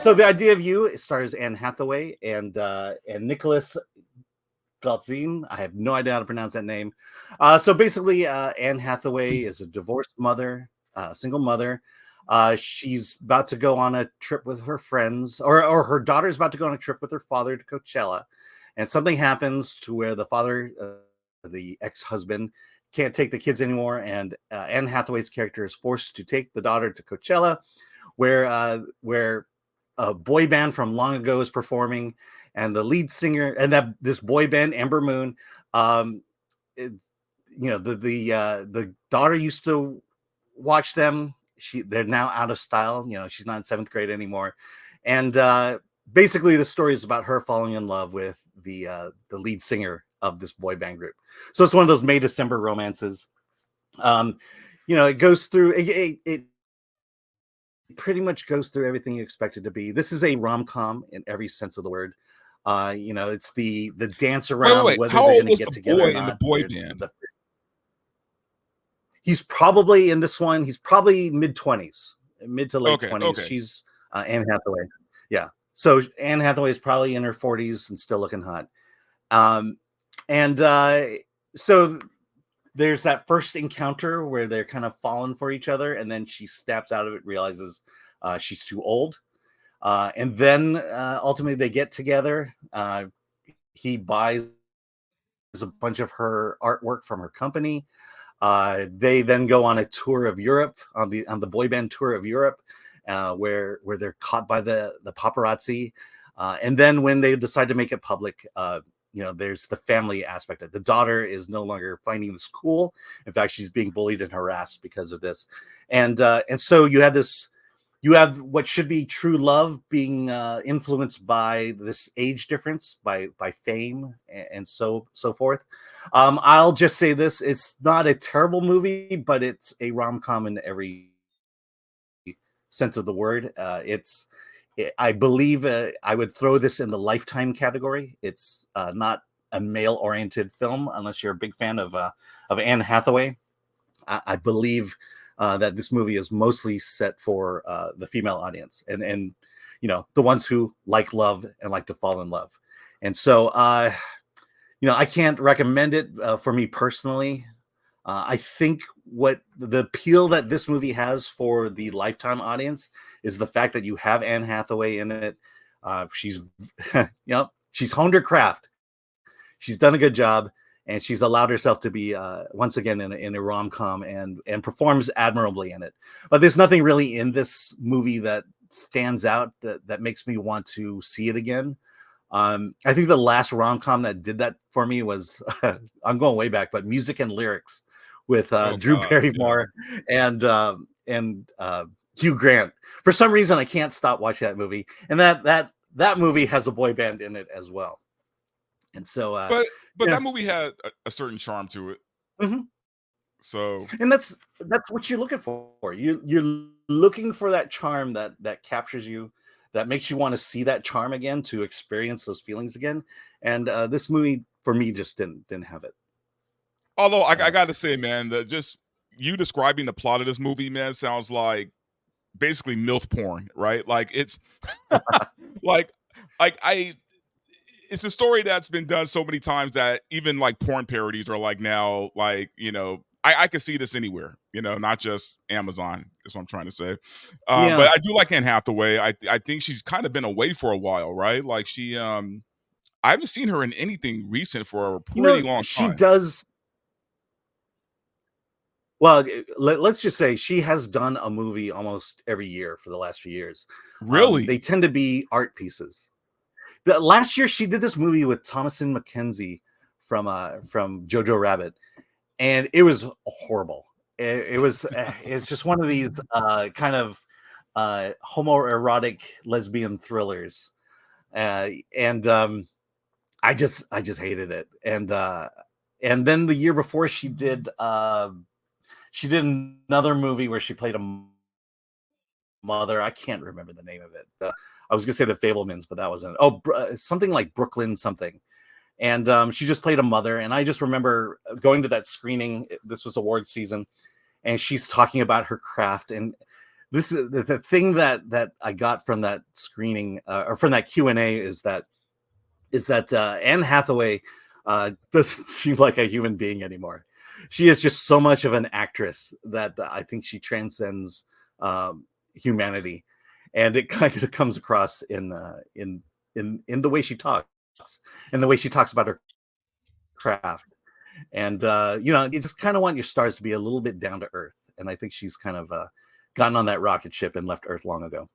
So The Idea of You, it stars Anne Hathaway and Nicholas Galtzine. I have no idea how to pronounce that name. So basically, Anne Hathaway is a divorced mother, single mother. She's about to go on a trip with her friends, or her daughter's about to go on a trip with her father to Coachella. And something happens to where the father, the ex-husband, can't take the kids anymore. And Anne Hathaway's character is forced to take the daughter to Coachella, where a boy band from long ago is performing, and the lead singer, and that this boy band, Amber Moon, the daughter used to watch them. They're now out of style. She's not in 7th grade anymore, and basically the story is about her falling in love with the lead singer of this boy band group. So it's one of those May December romances. It goes through it pretty much goes through everything you expect it to be. This is a rom-com in every sense of the word. It's the dance around whether how they're old going to was get the together boy or not. in the boy band? He's probably in this one. He's probably mid-20s, mid to late 20s. Okay. She's Anne Hathaway. Yeah. So Anne Hathaway is probably in her 40s and still looking hot. So there's that first encounter where they're kind of falling for each other, and then she snaps out of it, realizes she's too old. And then ultimately they get together. He buys a bunch of her artwork from her company. They then go on a tour of Europe, on the boy band tour of Europe, where they're caught by the paparazzi. And then when they decide to make it public, there's the family aspect of it. The daughter is no longer finding this cool. In fact, she's being bullied and harassed because of this. And so you have what should be true love being influenced by this age difference, by fame, and so forth. I'll just say this: it's not a terrible movie, but it's a rom-com in every sense of the word. I believe I would throw this in the Lifetime category. It's not a male-oriented film unless you're a big fan of Anne Hathaway. I believe that this movie is mostly set for the female audience and the ones who like love and like to fall in love. And so I can't recommend it for me personally. I think what the appeal that this movie has for the Lifetime audience is the fact that you have Anne Hathaway in it. She's she's honed her craft. She's done a good job. And she's allowed herself to be once again in a rom-com and performs admirably in it. But there's nothing really in this movie that stands out that makes me want to see it again. I think the last rom-com that did that for me was I'm going way back, but Music and Lyrics with Drew Barrymore and Hugh Grant. For some reason, I can't stop watching that movie, and that movie has a boy band in it as well. And so, but that movie had a certain charm to it. Mm-hmm. So, and that's what you're looking for. You're looking for that charm that captures you, that makes you want to see that charm again, to experience those feelings again. And this movie for me just didn't have it. Although I got to say, man, that just you describing the plot of this movie, man, sounds like basically MILF porn, right? Like it's it's a story that's been done so many times that even like porn parodies are like now, like, I can see this anywhere, not just Amazon, is what I'm trying to say. But I do like Anne Hathaway. I think she's kind of been away for a while, right? Like she, I haven't seen her in anything recent for a pretty long time. She does. Well, let's just say she has done a movie almost every year for the last few years. Really? They tend to be art pieces. Last year, she did this movie with Thomasin McKenzie from Jojo Rabbit, and it was horrible. It's just one of these kind of homoerotic lesbian thrillers, and I just hated it. And then the year before, she did another movie where she played a mother. I can't remember the name of it. I was gonna say The Fabelmans, but that wasn't. Something like Brooklyn something. And she just played a mother. And I just remember going to that screening. This was award season, and she's talking about her craft. And this is the thing that I got from that screening or from that Q&A is that Anne Hathaway doesn't seem like a human being anymore. She is just so much of an actress that I think she transcends humanity, and it kind of comes across in the way she talks and the way she talks about her craft. And you just kind of want your stars to be a little bit down to earth, and I think she's kind of gotten on that rocket ship and left Earth long ago.